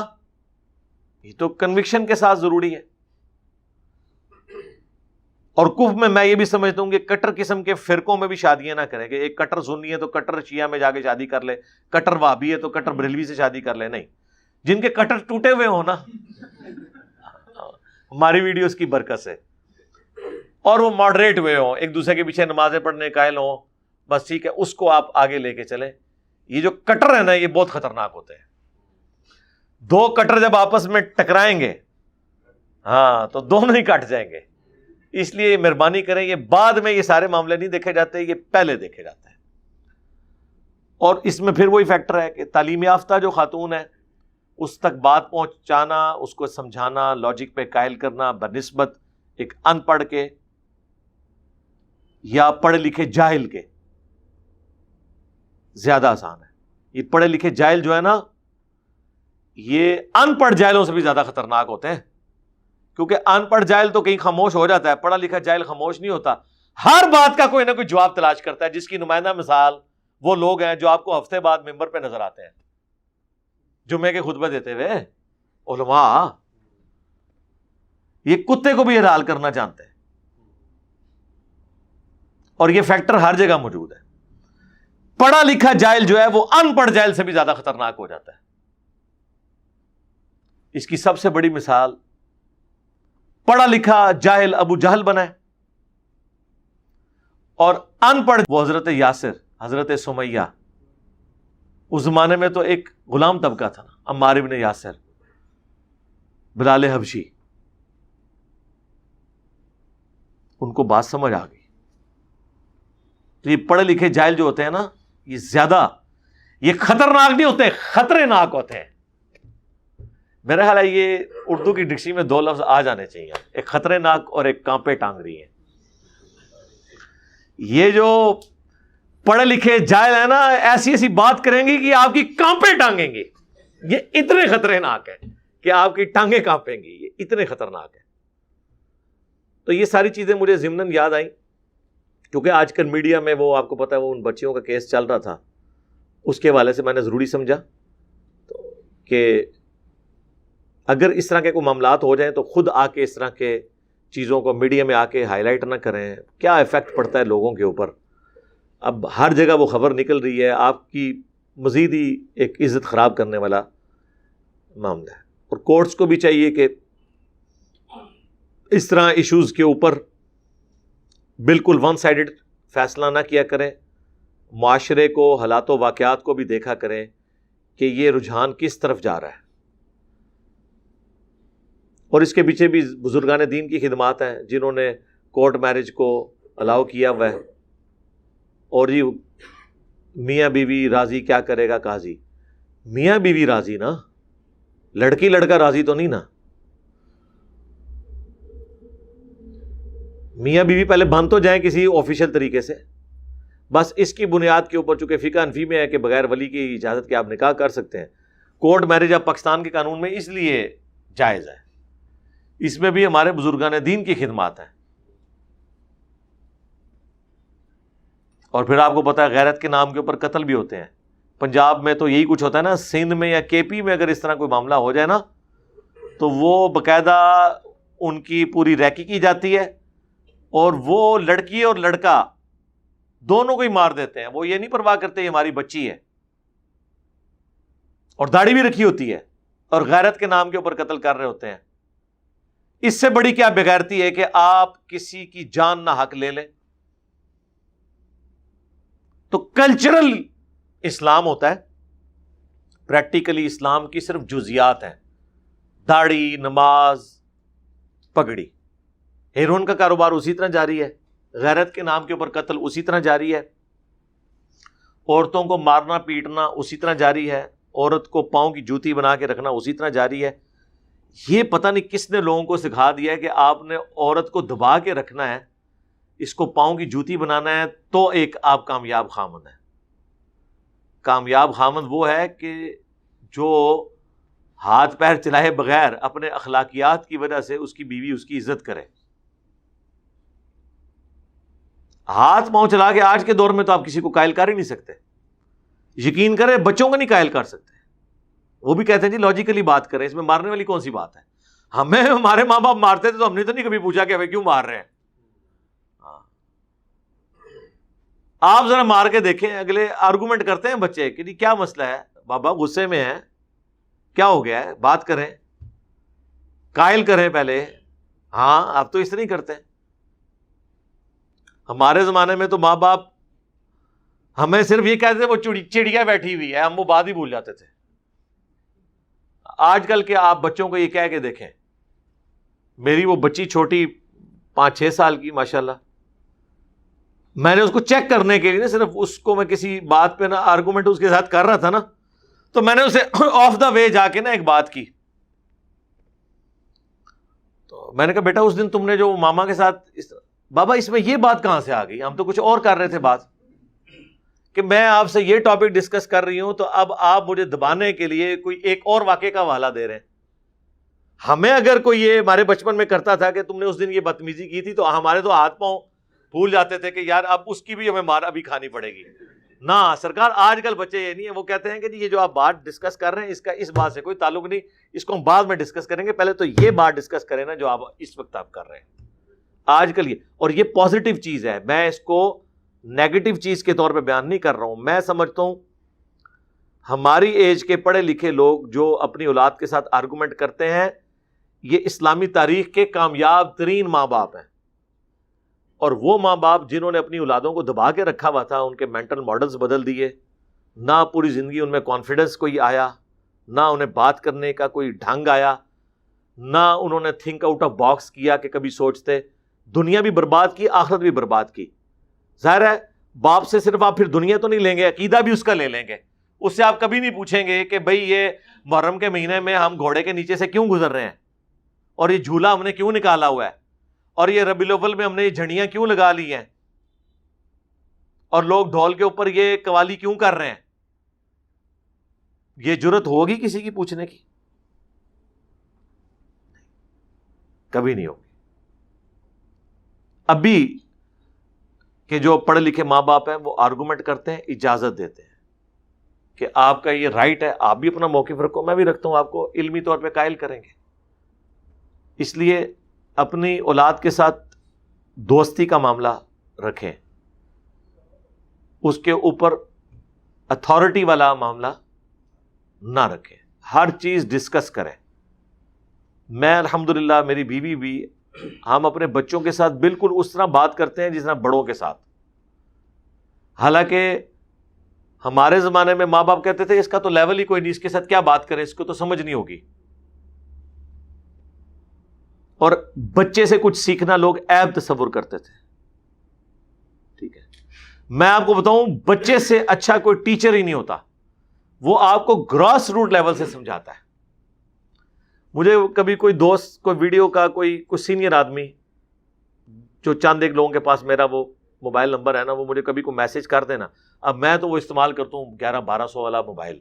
یہ تو کنوکشن کے ساتھ ضروری ہے۔ اور کفر میں یہ بھی سمجھتا ہوں کہ کٹر قسم کے فرقوں میں بھی شادیاں نہ کریں، کہ ایک کٹر سنی ہے تو کٹر شیعہ میں جا کے شادی کر لے، کٹر وہابی ہے تو کٹر بریلوی سے شادی کر لے، نہیں، جن کے کٹر ٹوٹے ہوئے ہوں نا، ہماری ویڈیوز کی برکت سے، اور وہ ماڈریٹ ہوئے ہوں، ایک دوسرے کے پیچھے نمازیں پڑھنے قائل ہوں، بس ٹھیک ہے، اس کو آپ آگے لے کے چلیں۔ یہ جو کٹر ہے نا یہ بہت خطرناک ہوتے ہیں، دو کٹر جب آپس میں ٹکرائیں گے ہاں تو دونوں ہی کٹ جائیں گے، اس لیے مہربانی کریں، یہ بعد میں یہ سارے معاملے نہیں دیکھے جاتے، یہ پہلے دیکھے جاتے ہیں۔ اور اس میں پھر وہی فیکٹر ہے کہ تعلیم یافتہ جو خاتون ہے اس تک بات پہنچانا، اس کو سمجھانا، لاجک پہ قائل کرنا بنسبت ایک ان پڑھ کے یا پڑھے لکھے جاہل کے زیادہ آسان ہے۔ یہ پڑھے لکھے جاہل جو ہے نا یہ ان پڑھ جاہلوں سے بھی زیادہ خطرناک ہوتے ہیں، کیونکہ ان پڑھ جاہل تو کہیں خاموش ہو جاتا ہے، پڑھا لکھا جاہل خاموش نہیں ہوتا، ہر بات کا کوئی نہ کوئی جواب تلاش کرتا ہے، جس کی نمائندہ مثال وہ لوگ ہیں جو آپ کو ہفتے بعد ممبر پہ نظر آتے ہیں جمعے کے خطبے دیتے ہوئے، علماء، یہ کتے کو بھی حلال کرنا جانتے ہیں، اور یہ فیکٹر ہر جگہ موجود ہے۔ پڑھا لکھا جاہل جو ہے وہ ان پڑھ جاہل سے بھی زیادہ خطرناک ہو جاتا ہے۔ اس کی سب سے بڑی مثال پڑھا لکھا جاہل ابو جہل بنا ہے، اور ان پڑھ وہ حضرت یاسر، حضرت سمیہ، اس زمانے میں تو ایک غلام طبقہ تھا نا، عمار ابن یاسر، بلال حبشی، ان کو بات سمجھ آ گئی۔ تو یہ پڑھے لکھے جاہل جو ہوتے ہیں نا یہ زیادہ، یہ خطرناک نہیں ہوتے، خطرے ناک ہوتے ہیں۔ میرا خیال ہے یہ اردو کی ڈکشنری میں دو لفظ آ جانے چاہیے، ایک خطرے ناک اور ایک کانپے ٹانگ رہی ہے۔ یہ جو پڑھے لکھے جاہل ہیں نا ایسی ایسی بات کریں گی کہ آپ کی کانپے ٹانگیں گے، یہ اتنے خطرے ناک ہے کہ آپ کی ٹانگیں کانپیں گی، یہ اتنے خطرناک ہے۔ تو یہ ساری چیزیں مجھے ضمناً یاد آئیں، کیونکہ آج کل میڈیا میں وہ آپ کو پتا ہے وہ ان بچیوں کا کیس چل رہا تھا، اس کے حوالے سے میں نے ضروری سمجھا تو کہ اگر اس طرح کے کوئی معاملات ہو جائیں تو خود آ کے اس طرح کے چیزوں کو میڈیا میں آ کے ہائی لائٹ نہ کریں، کیا ایفیکٹ پڑتا ہے لوگوں کے اوپر۔ اب ہر جگہ وہ خبر نکل رہی ہے، آپ کی مزید ہی ایک عزت خراب کرنے والا معاملہ ہے۔ اور کورٹس کو بھی چاہیے کہ اس طرح ایشوز کے اوپر بالکل ون سائیڈڈ فیصلہ نہ کیا کریں، معاشرے کو، حالات و واقعات کو بھی دیکھا کریں کہ یہ رجحان کس طرف جا رہا ہے۔ اور اس کے پیچھے بھی بزرگان دین کی خدمات ہیں جنہوں نے کورٹ میرج کو الاؤ کیا ہوا ہے. اور جی میاں بیوی راضی کیا کرے گا قاضی. میاں بیوی راضی نا, لڑکی لڑکا راضی تو نہیں نا. میاں بیوی پہلے بن تو جائیں کسی آفیشیل طریقے سے, بس اس کی بنیاد کے اوپر, چونکہ فقہ حنفی میں ہے کہ بغیر ولی کی اجازت کے آپ نکاح کر سکتے ہیں. کورٹ میرج اب پاکستان کے قانون میں اس لیے جائز ہے, اس میں بھی ہمارے بزرگان دین کی خدمات ہیں. اور پھر آپ کو پتا ہے غیرت کے نام کے اوپر قتل بھی ہوتے ہیں. پنجاب میں تو یہی کچھ ہوتا ہے نا, سندھ میں یا کے پی میں اگر اس طرح کوئی معاملہ ہو جائے نا تو وہ باقاعدہ ان کی پوری ریکی کی جاتی ہے, اور وہ لڑکی اور لڑکا دونوں کو ہی مار دیتے ہیں. وہ یہ نہیں پرواہ کرتے یہ ہماری بچی ہے, اور داڑھی بھی رکھی ہوتی ہے, اور غیرت کے نام کے اوپر قتل کر رہے ہوتے ہیں. اس سے بڑی کیا بغیرتی ہے کہ آپ کسی کی جان نہ حق لے لیں. تو کلچرل اسلام ہوتا ہے, پریکٹیکلی اسلام کی صرف جزیات ہیں, داڑھی, نماز, پگڑی. ہیروئن کا کاروبار اسی طرح جاری ہے, غیرت کے نام کے اوپر قتل اسی طرح جاری ہے, عورتوں کو مارنا پیٹنا اسی طرح جاری ہے, عورت کو پاؤں کی جوتی بنا کے رکھنا اسی طرح جاری ہے. یہ پتہ نہیں کس نے لوگوں کو سکھا دیا ہے کہ آپ نے عورت کو دبا کے رکھنا ہے, اس کو پاؤں کی جوتی بنانا ہے تو ایک آپ کامیاب خامند ہے. کامیاب خامند وہ ہے کہ جو ہاتھ پیر چلائے بغیر اپنے اخلاقیات کی وجہ سے اس کی بیوی اس کی عزت کرے. ہاتھ پاؤں چلا کے آج کے دور میں تو آپ کسی کو قائل کر ہی نہیں سکتے. یقین کریں بچوں کو نہیں قائل کر سکتے. وہ بھی کہتے ہیں جی لاجیکلی بات کریں, اس میں مارنے والی کون سی بات ہے. ہمیں ہمارے ماں باپ مارتے تھے تو ہم نے تو نہیں کبھی پوچھا کہ ہمیں کیوں مار رہے ہیں. آپ ذرا مار کے دیکھیں, اگلے آرگومنٹ کرتے ہیں بچے کہ جی کیا مسئلہ ہے بابا, غصے میں ہے, کیا ہو گیا ہے, بات کریں, قائل کریں پہلے. ہاں آپ تو اس طرح نہیں کرتے. ہمارے زمانے میں تو ماں باپ ہمیں صرف یہ کہتے تھے وہ چڑیا بیٹھی ہوئی ہے, ہم وہ بات ہی بھول جاتے تھے. آج کل کے آپ بچوں کو یہ کہہ کے دیکھیں, میری وہ بچی چھوٹی 5-6 سال کی ماشاءاللہ, میں نے اس کو چیک کرنے کے لیے صرف اس کو میں کسی بات پہ نا آرگومنٹ اس کے ساتھ کر رہا تھا نا, تو میں نے اسے آف دا وے جا کے نا ایک بات کی. تو میں نے کہا بیٹا اس دن تم نے جو ماما کے ساتھ بابا اس میں یہ بات کہاں سے آ گئی, ہم تو کچھ اور کر رہے تھے بات, کہ میں آپ سے یہ ٹاپک ڈسکس کر رہی ہوں تو اب آپ مجھے دبانے کے لیے کوئی ایک اور واقعے کا حوالہ دے رہے ہیں. ہمیں اگر کوئی یہ ہمارے بچپن میں کرتا تھا کہ تم نے اس دن یہ بدتمیزی کی تھی تو ہمارے تو ہاتھ پاؤں بھول جاتے تھے کہ یار اب اس کی بھی ہمیں مار ابھی کھانی پڑے گی. نہ سرکار, آج کل بچے یہ نہیں ہے, وہ کہتے ہیں کہ جی یہ جو آپ بات ڈسکس کر رہے ہیں اس کا اس بات سے کوئی تعلق نہیں, اس کو ہم بعد میں ڈسکس کریں گے, پہلے تو یہ بات ڈسکس کریں نا جو آپ اس وقت آپ کر رہے ہیں. آج کل یہ, اور یہ پازیٹیو چیز ہے, میں اس کو نیگیٹو چیز کے طور پہ بیان نہیں کر رہا ہوں. میں سمجھتا ہوں ہماری ایج کے پڑھے لکھے لوگ جو اپنی اولاد کے ساتھ آرگومنٹ کرتے ہیں, یہ اسلامی تاریخ کے کامیاب ترین ماں باپ ہیں. اور وہ ماں باپ جنہوں نے اپنی اولادوں کو دبا کے رکھا ہوا تھا, ان کے مینٹل ماڈلز بدل دیے, نہ پوری زندگی ان میں کانفیڈنس کوئی آیا, نہ انہیں بات کرنے کا کوئی ڈھنگ آیا, نہ انہوں نے تھنک آؤٹ آف باکس کیا کہ کبھی سوچتے. دنیا بھی برباد کی, آخرت بھی برباد کی. ظاہر ہے باپ سے صرف آپ پھر دنیا تو نہیں لیں گے, عقیدہ بھی اس کا لے لیں گے. اس سے آپ کبھی نہیں پوچھیں گے کہ بھئی یہ محرم کے مہینے میں ہم گھوڑے کے نیچے سے کیوں گزر رہے ہیں, اور یہ جھولا ہم نے کیوں نکالا ہوا ہے, اور یہ ربیع الاول میں ہم نے یہ جھنڈیاں کیوں لگا لی ہیں, اور لوگ ڈھول کے اوپر یہ قوالی کیوں کر رہے ہیں. یہ جرت ہوگی کسی کی پوچھنے کی؟ کبھی نہیں ہوگی. ابھی کہ جو پڑھے لکھے ماں باپ ہیں وہ آرگومنٹ کرتے ہیں, اجازت دیتے ہیں کہ آپ کا یہ رائٹ ہے, آپ بھی اپنا موقف رکھو, میں بھی رکھتا ہوں, آپ کو علمی طور پہ قائل کریں گے. اس لیے اپنی اولاد کے ساتھ دوستی کا معاملہ رکھیں, اس کے اوپر اتھارٹی والا معاملہ نہ رکھیں, ہر چیز ڈسکس کریں. میں الحمدللہ میری بیوی بھی, ہم اپنے بچوں کے ساتھ بالکل اس طرح بات کرتے ہیں جس طرح بڑوں کے ساتھ. حالانکہ ہمارے زمانے میں ماں باپ کہتے تھے اس کا تو لیول ہی کوئی نہیں, اس کے ساتھ کیا بات کریں, اس کو تو سمجھ نہیں ہوگی. اور بچے سے کچھ سیکھنا لوگ عیب تصور کرتے تھے. ٹھیک ہے, میں آپ کو بتاؤں بچے سے اچھا کوئی ٹیچر ہی نہیں ہوتا, وہ آپ کو گراس روٹ لیول سے سمجھاتا ہے. مجھے کبھی کوئی دوست کوئی ویڈیو کا کوئی سینئر آدمی جو چند ایک لوگوں کے پاس میرا وہ موبائل نمبر ہے نا, وہ مجھے کبھی کوئی میسج کر دینا. اب میں تو وہ استعمال کرتا ہوں 1100-1200 والا موبائل.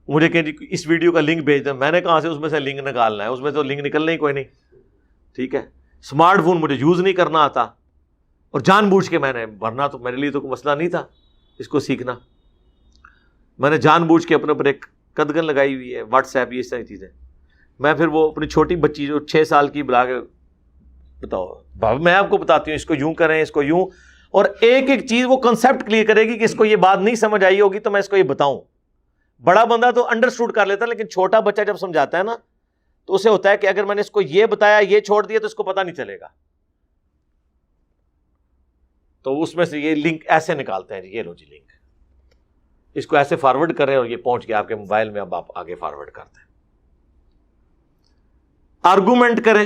مجھے کہ اس ویڈیو کا لنک بھیج دیں, میں نے کہاں سے اس میں سے لنک نکالنا ہے, اس میں تو لنک نکلنا ہی کوئی نہیں. ٹھیک ہے, اسمارٹ فون مجھے یوز نہیں کرنا آتا, اور جان بوجھ کے میں نے, ورنہ تو میرے لیے تو کوئی مسئلہ نہیں تھا اس کو سیکھنا, میں نے جان بوجھ کے اپنے اوپر ایک قدغن لگائی ہوئی ہے, واٹس ایپ, یہ ساری چیزیں. میں پھر وہ اپنی چھوٹی بچی جو 6 سال کی بلا کے بتاؤ بابا میں آپ کو بتاتی ہوں اس کو یوں کریں, اس کو یوں, اور ایک ایک چیز وہ کنسیپٹ کلیئر کرے گی کہ اس کو یہ بات نہیں سمجھ آئی ہوگی تو میں اس کو یہ بتاؤں. بڑا بندہ تو انڈرسٹوڈ کر لیتا ہے, لیکن چھوٹا بچہ جب سمجھاتا ہے نا تو اسے ہوتا ہے کہ اگر میں نے اس کو یہ بتایا یہ چھوڑ دیا تو اس کو پتہ نہیں چلے گا. تو اس میں سے یہ لنک ایسے نکالتے ہیں, یہ لو جی لنک, اس کو ایسے فارورڈ کریں اور یہ پہنچ کے آپ کے موبائل میں اب آپ آگے فارورڈ کرتے ہیں. آرگومنٹ کریں,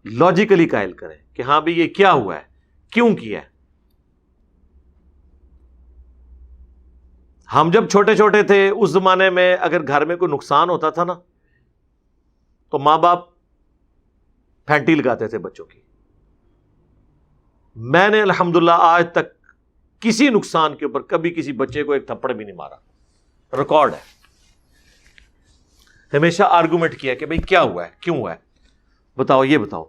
لاجیکلی قائل کریں کہ ہاں بھی یہ کیا ہوا ہے, کیوں کیا ہے. ہم جب چھوٹے چھوٹے تھے اس زمانے میں اگر گھر میں کوئی نقصان ہوتا تھا نا تو ماں باپ پھینٹی لگاتے تھے بچوں کی. میں نے الحمدللہ آج تک کسی نقصان کے اوپر کبھی کسی بچے کو ایک تھپڑ بھی نہیں مارا, ریکارڈ ہے. ہمیشہ آرگومنٹ کیا کہ بھئی کیا ہوا ہے, کیوں ہوا ہے, بتاؤ, یہ بتاؤ.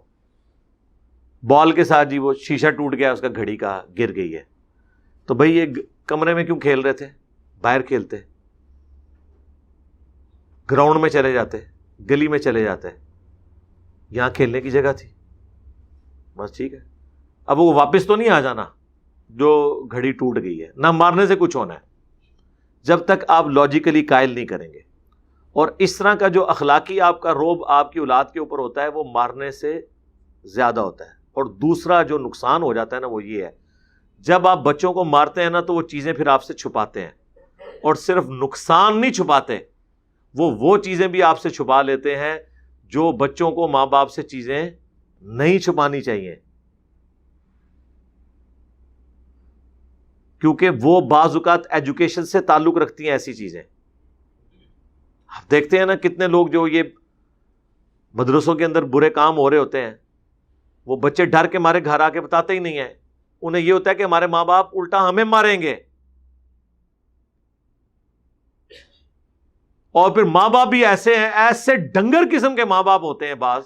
بال کے ساتھ جی وہ شیشہ ٹوٹ گیا, اس کا گھڑی کا گر گئی ہے, تو بھئی یہ کمرے میں کیوں کھیل رہے تھے, باہر کھیلتے, گراؤنڈ میں چلے جاتے, گلی میں چلے جاتے, یہاں کھیلنے کی جگہ تھی بس. ٹھیک ہے, اب وہ واپس تو نہیں آ جانا جو گھڑی ٹوٹ گئی ہے, نہ مارنے سے کچھ ہونا ہے جب تک آپ لاجیکلی قائل نہیں کریں گے. اور اس طرح کا جو اخلاقی آپ کا روب آپ کی اولاد کے اوپر ہوتا ہے وہ مارنے سے زیادہ ہوتا ہے. اور دوسرا جو نقصان ہو جاتا ہے نا وہ یہ ہے, جب آپ بچوں کو مارتے ہیں نا تو وہ چیزیں پھر آپ سے چھپاتے ہیں, اور صرف نقصان نہیں چھپاتے, وہ چیزیں بھی آپ سے چھپا لیتے ہیں جو بچوں کو ماں باپ سے چیزیں نہیں چھپانی چاہیے, کیونکہ وہ بعض اوقات ایجوکیشن سے تعلق رکھتی ہیں ایسی چیزیں. آپ دیکھتے ہیں نا کتنے لوگ جو یہ مدرسوں کے اندر برے کام ہو رہے ہوتے ہیں, وہ بچے ڈر کے مارے گھر آ کے بتاتے ہی نہیں ہیں. انہیں یہ ہوتا ہے کہ ہمارے ماں باپ الٹا ہمیں ماریں گے, اور پھر ماں باپ بھی ایسے ہیں, ایسے ڈنگر قسم کے ماں باپ ہوتے ہیں بعض,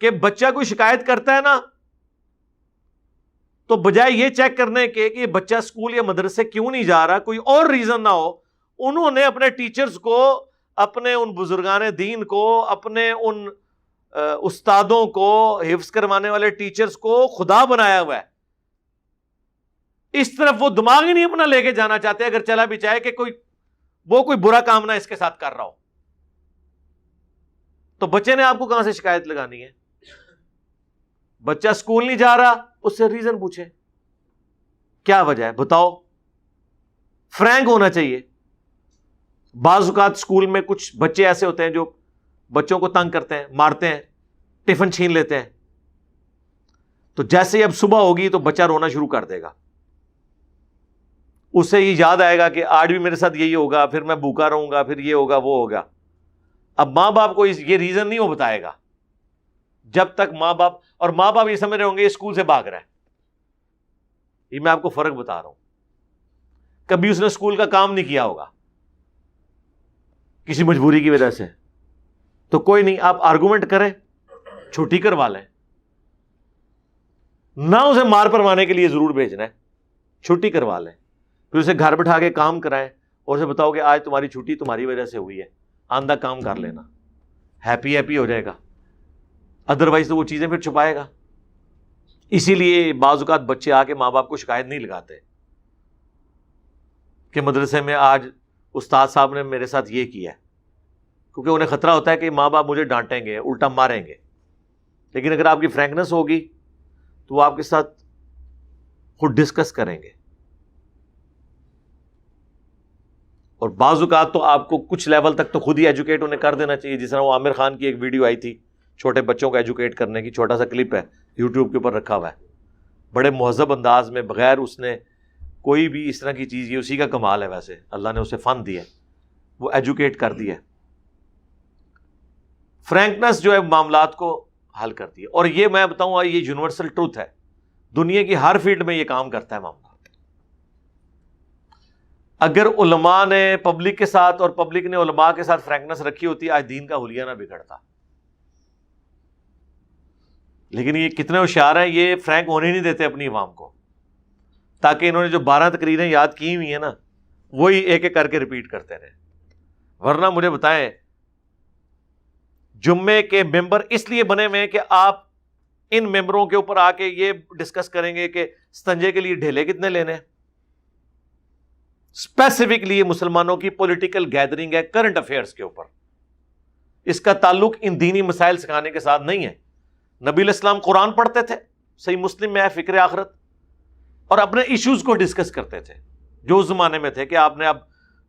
کہ بچہ کوئی شکایت کرتا ہے نا تو بجائے یہ چیک کرنے کے کہ یہ بچہ اسکول یا مدرسے کیوں نہیں جا رہا, کوئی اور ریزن نہ ہو, انہوں نے اپنے ٹیچرز کو, اپنے ان بزرگان دین کو, اپنے ان استادوں کو, حفظ کروانے والے ٹیچرز کو خدا بنایا ہوا ہے. اس طرف وہ دماغ ہی نہیں اپنا لے کے جانا چاہتے, اگر چلا بھی چاہے کہ کوئی برا کام نہ اس کے ساتھ کر رہا ہو. تو بچے نے آپ کو کہاں سے شکایت لگانی ہے؟ بچہ اسکول نہیں جا رہا, اس سے ریزن پوچھے, کیا وجہ ہے بتاؤ. فرینک ہونا چاہیے. بعض اوقات اسکول میں کچھ بچے ایسے ہوتے ہیں جو بچوں کو تنگ کرتے ہیں, مارتے ہیں, ٹفن چھین لیتے ہیں. تو جیسے ہی اب صبح ہوگی تو بچہ رونا شروع کر دے گا, اس سے یہ یاد آئے گا کہ آج بھی میرے ساتھ یہی ہوگا, پھر میں بھوکا رہوں گا, پھر یہ ہوگا وہ ہوگا. اب ماں باپ کو یہ ریزن نہیں وہ بتائے گا جب تک ماں باپ یہ سمجھ رہے ہوں گے یہ اسکول سے بھاگ رہا ہے. یہ میں آپ کو فرق بتا رہا ہوں. کبھی اس نے اسکول کا کام نہیں کیا ہوگا کسی مجبوری کی وجہ سے, تو کوئی نہیں, آپ آرگومنٹ کریں, چھٹی کروا لیں, نہ اسے مار پروانے کے لیے ضرور بھیجنا ہے, چھٹی کروا لیں, پھر اسے گھر بٹھا کے کام کرائیں اور اسے بتاؤ کہ آج تمہاری چھٹی تمہاری وجہ سے ہوئی ہے, آندہ کام کر لینا, ہیپی ہو جائے گا. ادروائز تو وہ چیزیں پھر چھپائے گا. اسی لیے بعض اوقات بچے آ کے ماں باپ کو شکایت نہیں لگاتے کہ مدرسے میں آج استاد صاحب نے میرے ساتھ یہ کیا ہے, کیونکہ انہیں خطرہ ہوتا ہے کہ ماں باپ مجھے ڈانٹیں گے, الٹا ماریں گے. لیکن اگر آپ کی فرینکنس ہوگی تو وہ آپ کے ساتھ خود ڈسکس کریں گے, اور بعض اوقات تو آپ کو کچھ لیول تک تو خود ہی ایجوکیٹ انہیں کر دینا چاہیے. جس طرح وہ عامر خان کی ایک ویڈیو آئی تھی چھوٹے بچوں کو ایجوکیٹ کرنے کی, چھوٹا سا کلپ ہے یوٹیوب کے اوپر رکھا ہوا ہے, بڑے مہذب انداز میں, بغیر اس نے کوئی بھی اس طرح کی چیز, یہ اسی کا کمال ہے ویسے, اللہ نے اسے فن دیا, وہ ایجوکیٹ کر دیا. فرینکنس جو ہے معاملات کو حل کرتی ہے. اور یہ میں بتاؤں یہ یونیورسل ٹروتھ ہے, دنیا کی ہر فیلڈ میں یہ کام کرتا ہے معاملہ. اگر علماء نے پبلک کے ساتھ اور پبلک نے علماء کے ساتھ فرینکنس رکھی ہوتی, آج دین کا حلیہ نہ بگڑتا. لیکن یہ کتنے ہوشیار ہیں, یہ فرینک ہونے نہیں دیتے اپنی عوام کو, تاکہ انہوں نے جو 12 تقریریں یاد کی ہوئی ہیں نا, وہی ایک ایک کر کے ریپیٹ کرتے رہے. ورنہ مجھے بتائیں, جمعے کے ممبر اس لیے بنے ہوئے ہیں کہ آپ ان ممبروں کے اوپر آ کے یہ ڈسکس کریں گے کہ ستنجے کے لیے ڈھیلے کتنے لینے. اسپیسیفکلی یہ مسلمانوں کی پولیٹیکل گیدرنگ ہے کرنٹ افیئرس کے اوپر. اس کا تعلق ان دینی مسائل سکھانے کے ساتھ نہیں ہے. نبی علیہ السلام قرآن پڑھتے تھے, صحیح مسلم میں ہے فکر آخرت, اور اپنے ایشوز کو ڈسکس کرتے تھے جو اس زمانے میں تھے کہ آپ نے اب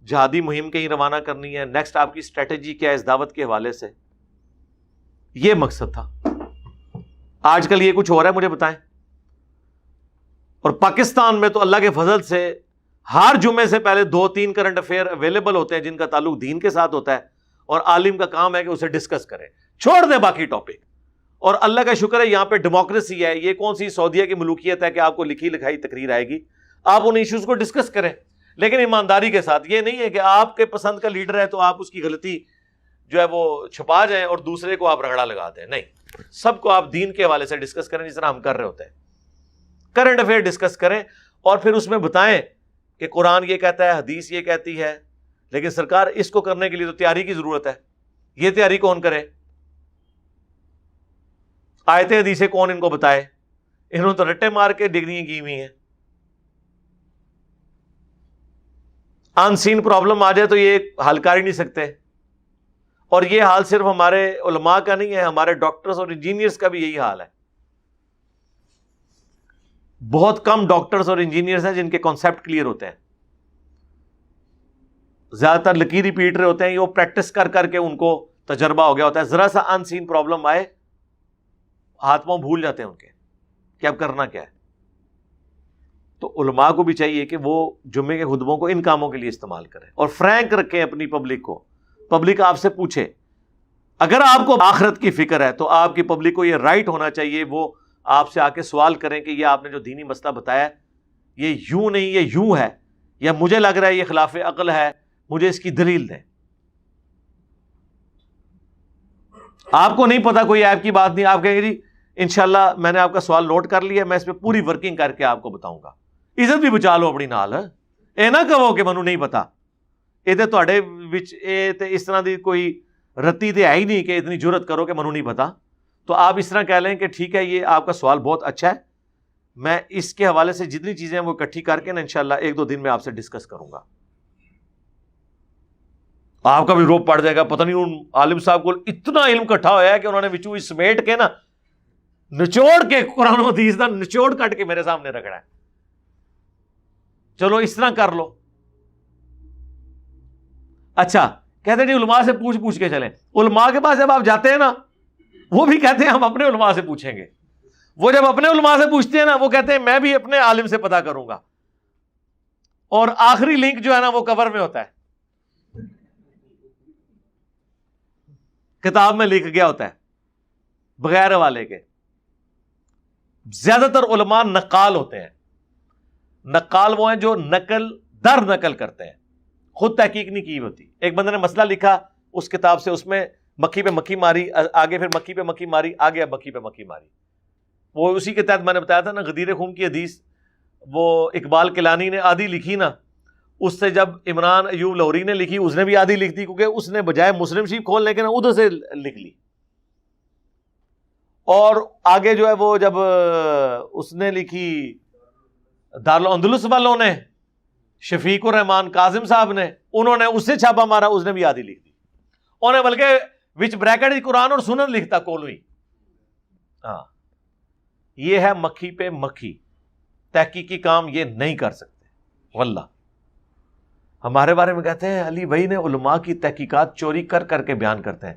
جہادی مہم کہیں روانہ کرنی ہے, نیکسٹ آپ کی اسٹریٹجی کیا ہے اس دعوت کے حوالے سے. یہ مقصد تھا. آج کل یہ کچھ ہو رہا ہے, مجھے بتائیں. اور پاکستان میں تو اللہ کے فضل سے ہر جمعے سے پہلے 2-3 کرنٹ افیئر اویلیبل ہوتے ہیں جن کا تعلق دین کے ساتھ ہوتا ہے, اور عالم کا کام ہے کہ اسے ڈسکس کرے, چھوڑ دے باقی ٹاپک. اور اللہ کا شکر ہے یہاں پہ ڈیموکریسی ہے. یہ کون سی سعودیہ کی ملوکیت ہے کہ آپ کو لکھی لکھائی تقریر آئے گی, آپ ان ایشوز کو ڈسکس کریں, لیکن ایمانداری کے ساتھ. یہ نہیں ہے کہ آپ کے پسند کا لیڈر ہے تو آپ اس کی غلطی جو ہے وہ چھپا جائیں اور دوسرے کو آپ رگڑا لگا دیں. نہیں, سب کو آپ دین کے حوالے سے ڈسکس کریں جس طرح ہم کر رہے ہوتے ہیں. کرنٹ افیئر ڈسکس کریں اور پھر اس میں بتائیں کہ قرآن یہ کہتا ہے, حدیث یہ کہتی ہے, لیکن سرکار اس کو کرنے کے لیے تو تیاری کی ضرورت ہے. یہ تیاری کون کرے؟ آیتیں حدیثیں کون ان کو بتائے؟ انہوں نے تو رٹے مار کے ڈگریاں کی ہوئی ہیں. ان سین پرابلم آ جائے تو یہ حل کر ہی نہیں سکتے. اور یہ حال صرف ہمارے علماء کا نہیں ہے, ہمارے ڈاکٹرز اور انجینئرز کا بھی یہی حال ہے. بہت کم ڈاکٹرز اور انجینئرز ہیں جن کے کانسیپٹ کلیئر ہوتے ہیں. زیادہ تر لکیر ریپیٹ رہے ہوتے ہیں, یہ وہ پریکٹس کر کر کے ان کو تجربہ ہو گیا ہوتا ہے. ذرا سا ان سین پرابلم آئے ہاتھ پاؤں بھول جاتے ہیں ان کے کہ اب کرنا کیا ہے. تو علماء کو بھی چاہیے کہ وہ جمعے کے خطبوں کو ان کاموں کے لیے استعمال کریں اور فرینک رکھیں اپنی پبلک کو. پبلک آپ سے پوچھے, اگر آپ کو آخرت کی فکر ہے تو آپ کی پبلک کو یہ رائٹ ہونا چاہیے وہ آپ سے آ کے سوال کریں کہ یہ آپ نے جو دینی مسئلہ بتایا یہ یوں نہیں, یہ یوں ہے, یا مجھے لگ رہا ہے یہ خلاف عقل ہے, مجھے اس کی دلیل دیں. آپ کو نہیں پتا, کوئی ایپ کی بات نہیں, آپ کہیں گے جی انشاءاللہ میں نے آپ کا سوال نوٹ کر لیا, میں اس پہ پوری ورکنگ کر کے آپ کو بتاؤں گا. عزت بھی بچا لو اپنی نال, اے نہ کہو کہ منو نہیں پتا. یہ تو تواڈے وچ اس طرح دی کوئی رتی تے ہے ہی نہیں کہ اتنی جرت کرو کہ منو نہیں پتا. تو آپ اس طرح کہہ لیں کہ ٹھیک ہے یہ آپ کا سوال بہت اچھا ہے, میں اس کے حوالے سے جتنی چیزیں ہیں وہ اکٹھی کر کے نا انشاءاللہ 1-2 دن میں آپ سے ڈسکس کروں گا. آپ کا بھی روپ پڑ جائے گا, پتہ نہیں ان عالم صاحب کو اتنا علم اکٹھا ہوا ہے کہ انہوں نے وچوں سمیٹ کے نا نچوڑ کے قرآن و حدیث دا نچوڑ کٹ کے میرے سامنے رکھنا ہے. چلو اس طرح کر لو. اچھا کہتے ہیں جی علماء سے پوچھ پوچھ کے چلیں. علماء کے پاس جب آپ جاتے ہیں نا وہ بھی کہتے ہیں ہم اپنے علماء سے پوچھیں گے. وہ جب اپنے علماء سے پوچھتے ہیں نا وہ کہتے ہیں میں بھی اپنے عالم سے پتہ کروں گا. اور آخری لنک جو ہے نا وہ کور میں ہوتا ہے, کتاب میں لکھ گیا ہوتا ہے بغیر حوالے کے. زیادہ تر علماء نقال ہوتے ہیں. نقال وہ ہیں جو نقل در نقل کرتے ہیں, خود تحقیق نہیں کی ہوتی. ایک بندے نے مسئلہ لکھا اس کتاب سے, اس میں مکھی پہ مکھی ماری, آگے پھر مکھی پہ مکھی ماری, آگے مکھی پہ مکھی ماری. وہ اسی کے تحت میں نے بتایا تھا نا غدیر خون کی حدیث, وہ اقبال کیلانی نے آدھی لکھی نا, اس سے جب عمران ایوب لاہوری نے لکھی اس نے بھی آدھی لکھ دی, کیونکہ اس نے بجائے مسلم شریف کھولنے کے نا ادھر سے لکھ لی. اور آگے جو ہے وہ جب اس نے لکھی دارالاندلس والوں نے, شفیق الرحمان کاظم صاحب نے, انہوں نے اس سے چھاپا مارا, اس نے بھی آدھی لکھ دی. انہوں نے بلکہ وچ بریکٹ قرآن اور سنن لکھتا کولوئی. ہاں یہ ہے مکھی پہ مکھی, تحقیقی کام یہ نہیں کر سکتے واللہ. ہمارے بارے میں کہتے ہیں علی بھائی نے علماء کی تحقیقات چوری کر کر کے بیان کرتے ہیں.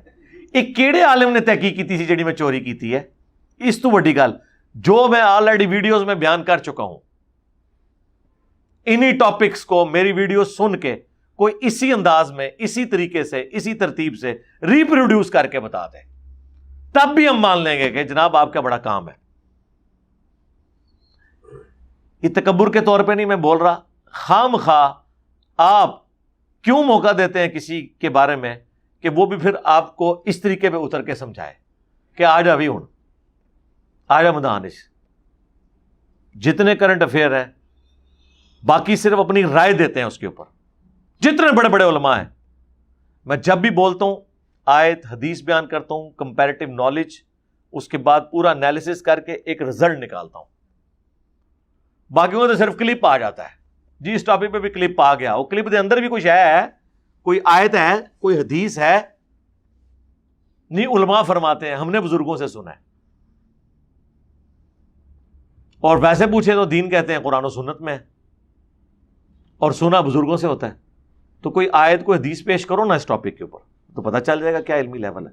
ایک کیڑے عالم نے تحقیق کی تھی جڑی میں چوری کی تھی ہے؟ اس تو بڑی گل جو میں آلریڈی ویڈیوز میں بیان کر چکا ہوں. انہی ٹاپکس کو میری ویڈیو سن کے کوئی اسی انداز میں، اسی طریقے سے، اسی ترتیب سے ریپروڈیوس کر کے بتا دیں، تب بھی ہم مان لیں گے کہ جناب آپ کا بڑا کام ہے. یہ تکبر کے طور پہ نہیں میں بول رہا. خام خواہ آپ کیوں موقع دیتے ہیں کسی کے بارے میں کہ وہ بھی پھر آپ کو اس طریقے پہ اتر کے سمجھائے کہ آج ابھی ہوں آج مدانش جتنے کرنٹ افیئر ہیں، باقی صرف اپنی رائے دیتے ہیں اس کے اوپر. جتنے بڑے بڑے علماء ہیں، میں جب بھی بولتا ہوں آیت حدیث بیان کرتا ہوں، کمپیریٹیو نالج، اس کے بعد پورا انالیسس کر کے ایک رزلٹ نکالتا ہوں. باقیوں تو صرف کلپ آ جاتا ہے، جی اس ٹاپک پہ بھی کلپ آ گیا، وہ کلپ کے اندر بھی کچھ ہے، کوئی آیت ہے، کوئی حدیث ہے نہیں. علماء فرماتے ہیں، ہم نے بزرگوں سے سنا ہے. اور ویسے پوچھے تو دین کہتے ہیں قرآن و سنت میں ہے، اور سنا بزرگوں سے ہوتا ہے. تو کوئی آیت کوئی حدیث پیش کرو نا اس ٹاپک کے اوپر، تو پتہ چل جائے گا کیا علمی لیول ہے.